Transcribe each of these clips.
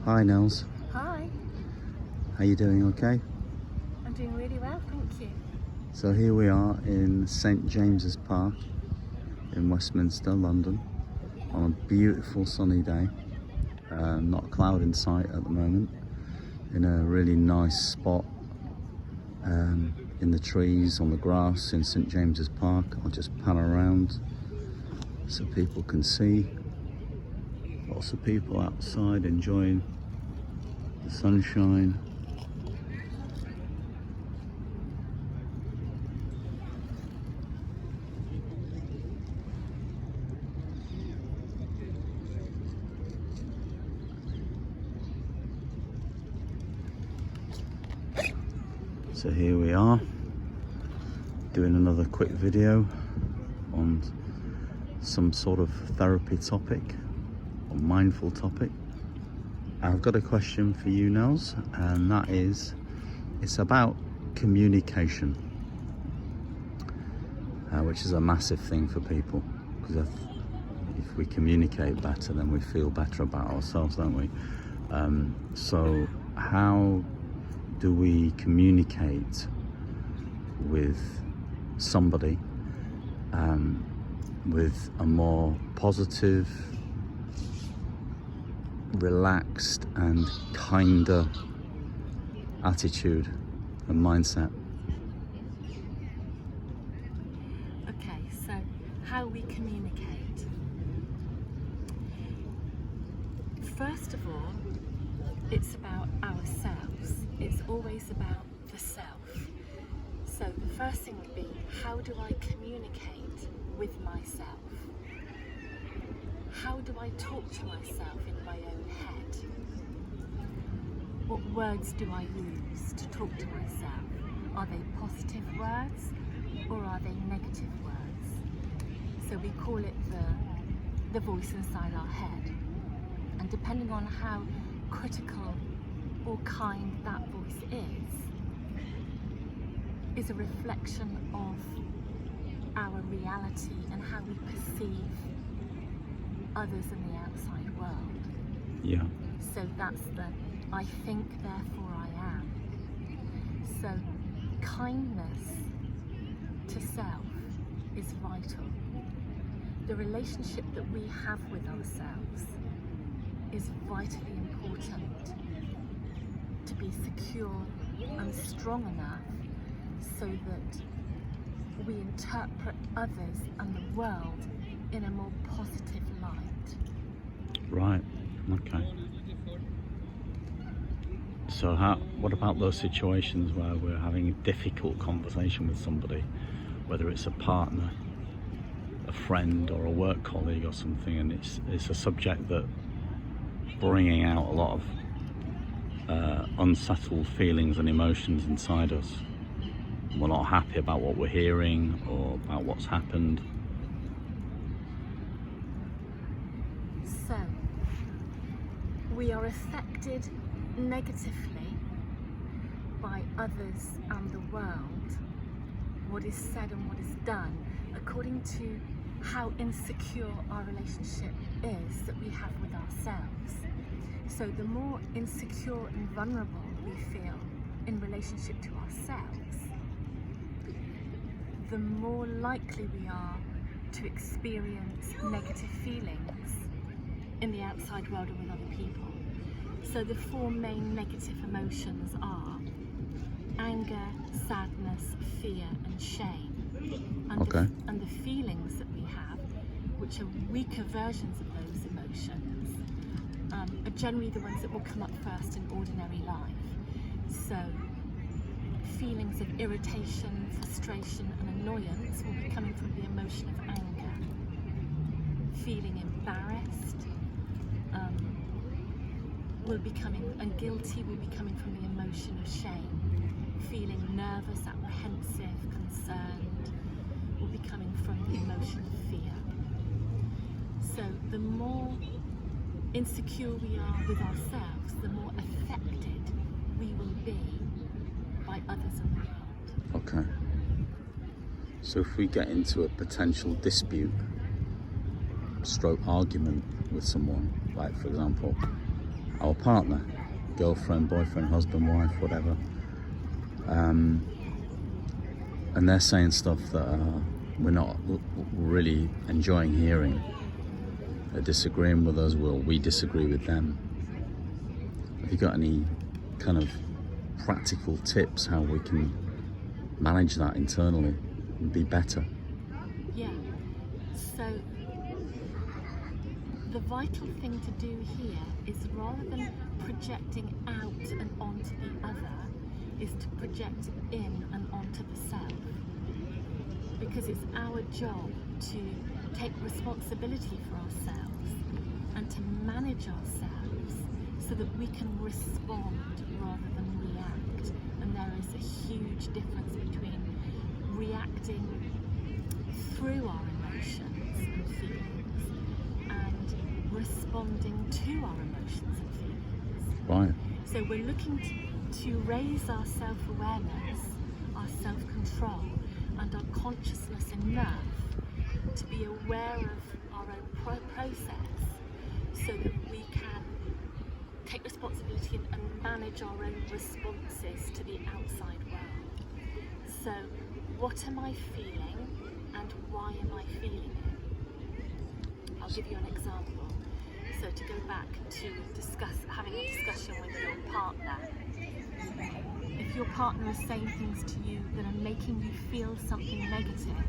Hi Nels, Hi, how you doing? Okay. I'm doing really well, thank you. So here we are in St James's Park in Westminster, London, on a beautiful sunny day. Not a cloud in sight at the moment, in a really nice spot in the trees, on the grass in St James's Park. I'll just pan around so people can see. Lots of people outside enjoying the sunshine. So here we are, doing another quick video on some sort of therapy topic or mindful topic. I've got a question for you, Nels, and that is, it's about communication, which is a massive thing for people, because if we communicate better, then we feel better about ourselves, don't we? So how do we communicate with somebody with a more positive, relaxed and kinder attitude and mindset? Okay, so how we communicate. First of all, it's about ourselves. It's always about the self. So the first thing would be, how do I communicate with myself? How do I talk to myself in my own head? What words do I use to talk to myself? Are they positive words or are they negative words? So we call it the voice inside our head. And depending on how critical or kind that voice is a reflection of our reality and how we perceive others in the outside world. Yeah. So that's the I think, therefore I am. So kindness to self is vital. The relationship that we have with ourselves is vitally important to be secure and strong enough so that we interpret others and the world in a more positive light. Right. Okay. So what about those situations where we're having a difficult conversation with somebody, whether it's a partner, a friend or a work colleague or something, and it's a subject that bringing out a lot of unsettled feelings and emotions inside us. We're not happy about what we're hearing or about what's happened. So, we are affected negatively by others and the world, what is said and what is done, according to how insecure our relationship is that we have with ourselves. So the more insecure and vulnerable we feel in relationship to ourselves, the more likely we are to experience negative feelings in the outside world or with other people. So the four main negative emotions are anger, sadness, fear and shame. And Okay. and the feelings that we have, which are weaker versions of those emotions, are generally the ones that will come up first in ordinary life. So feelings of irritation, frustration and annoyance will be coming from the emotion of anger. Feeling embarrassed will be coming, and guilty will be coming from the emotion of shame. Feeling nervous, apprehensive, concerned will be coming from the emotion of fear. So the more insecure we are with ourselves, the more affected we will be by others in the world. Okay. So if we get into a potential dispute, stroke argument with someone, like for example, our partner, girlfriend, boyfriend, husband, wife, whatever, and they're saying stuff that we're not really enjoying hearing. They're disagreeing with us, well, we disagree with them. Have you got any kind of practical tips how we can manage that internally and be better? Yeah. So the vital thing to do here is, rather than projecting out and onto the other, is to project in and onto the self. Because it's our job to take responsibility for ourselves and to manage ourselves so that we can respond rather than react. And there is a huge difference between reacting through our emotions and feelings and responding to our emotions and feelings. Right. So we're looking to raise our self-awareness, our self-control, and our consciousness enough to be aware of our own process, so that we can take responsibility and manage our own responses to the outside world. So, what am I feeling and why am I feeling it? I'll give you an example. So to go back to having a discussion with your partner. If your partner is saying things to you that are making you feel something negative,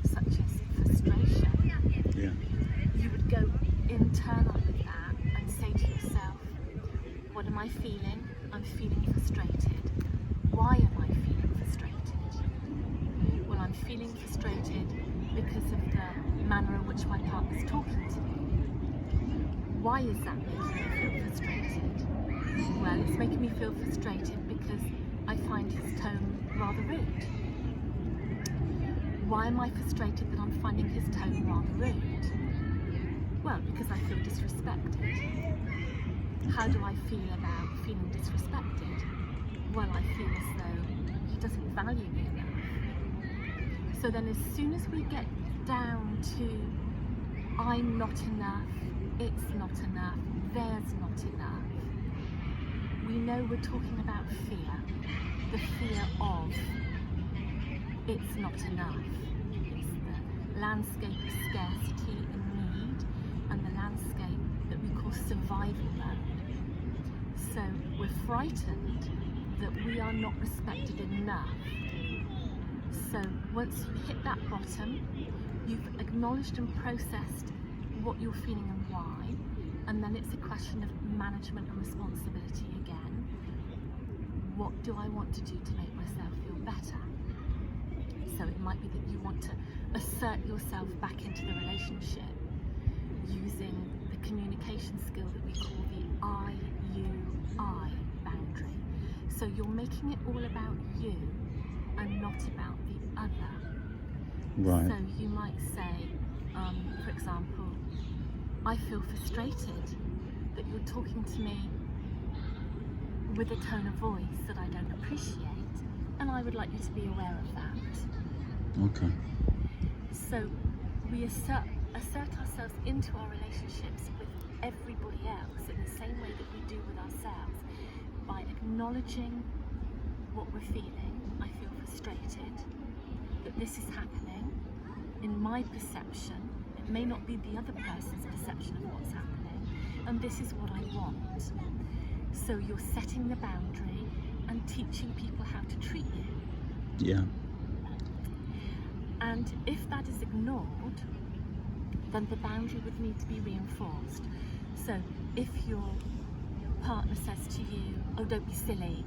such as frustration, you would go internal with that and say to yourself, what am I feeling? I'm feeling frustrated. Why am I feeling frustrated? Well, I'm feeling frustrated because of the manner in which my partner's talking to me. Why is that making me feel frustrated? Well, it's making me feel frustrated because I find his tone rather rude. Why am I frustrated that I'm finding his tone rather rude? Well, because I feel disrespected. How do I feel about feeling disrespected? Well, I feel as though he doesn't value me enough. So then as soon as we get down to I'm not enough, it's not enough, there's not enough, we know we're talking about fear. The fear of it's not enough. It's the landscape of scarcity and need, and the landscape that we call survival mode. So we're frightened that we are not respected enough. So once you hit that bottom, you've acknowledged and processed what you're feeling and why, and then it's a question of management and responsibility again. What do I want to do to make myself feel better? So it might be that you want to assert yourself back into the relationship using the communication skill that we call the I boundary. So you're making it all about you and not about the other. Right. So you might say, for example, I feel frustrated that you're talking to me with a tone of voice that I don't appreciate, and I would like you to be aware of that. Okay. So we assert ourselves into our relationships with everybody else in the same way that we do with ourselves, by acknowledging what we're feeling. I feel frustrated that this is happening. In my perception, it may not be the other person's perception of what's happening, and this is what I want. So you're setting the boundary and teaching people how to treat you. Yeah. And if that is ignored, then the boundary would need to be reinforced. So if your partner says to you, oh, don't be silly,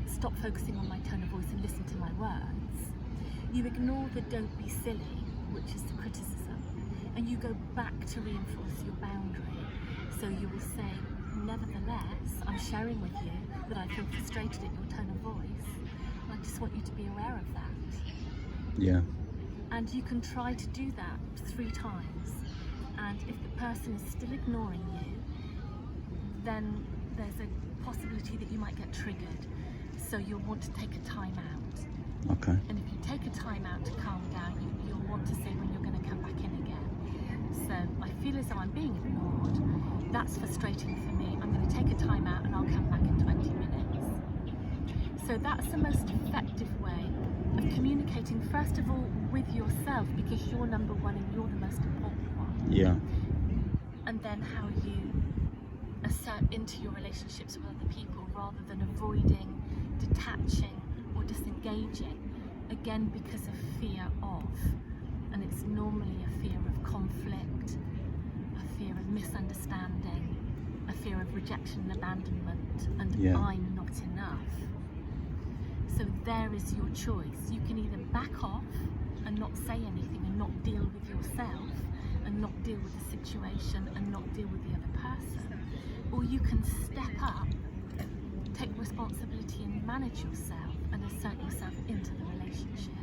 stop focusing on my tone of voice and listen to my words, you ignore the don't be silly, which is the criticism, and you go back to reinforce your boundary. So you will say, nevertheless, I'm sharing with you that I feel frustrated at your tone of voice. I just want you to be aware of that. Yeah. And you can try to do that 3 times. And if the person is still ignoring you, then there's a possibility that you might get triggered. So you'll want to take a time out. Okay. And if you take a time out to calm down, you'll want to say when you're going to come back in again. So I feel as though I'm being ignored. That's frustrating for me. I'm going to take So that's the most effective way of communicating, first of all, with yourself, because you're number one and you're the most important one. Yeah. And then how you assert into your relationships with other people, rather than avoiding, detaching or disengaging, again because of fear of. And it's normally a fear of conflict, a fear of misunderstanding, a fear of rejection and abandonment, and Yeah. I'm not enough. So there is your choice. You can either back off and not say anything and not deal with yourself and not deal with the situation and not deal with the other person, or you can step up, take responsibility and manage yourself and assert yourself into the relationship.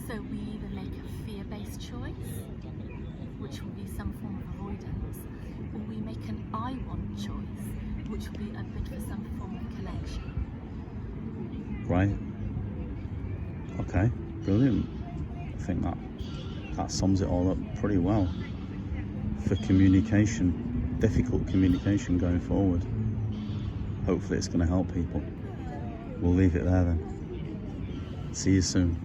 So we either make a fear-based choice, which will be some form of avoidance, or we make an I want choice, which will be a bit for some form of connection. Right. Okay. Brilliant. I think that sums it all up pretty well for communication, difficult communication going forward. Hopefully it's going to help people. We'll leave it there then. See you soon.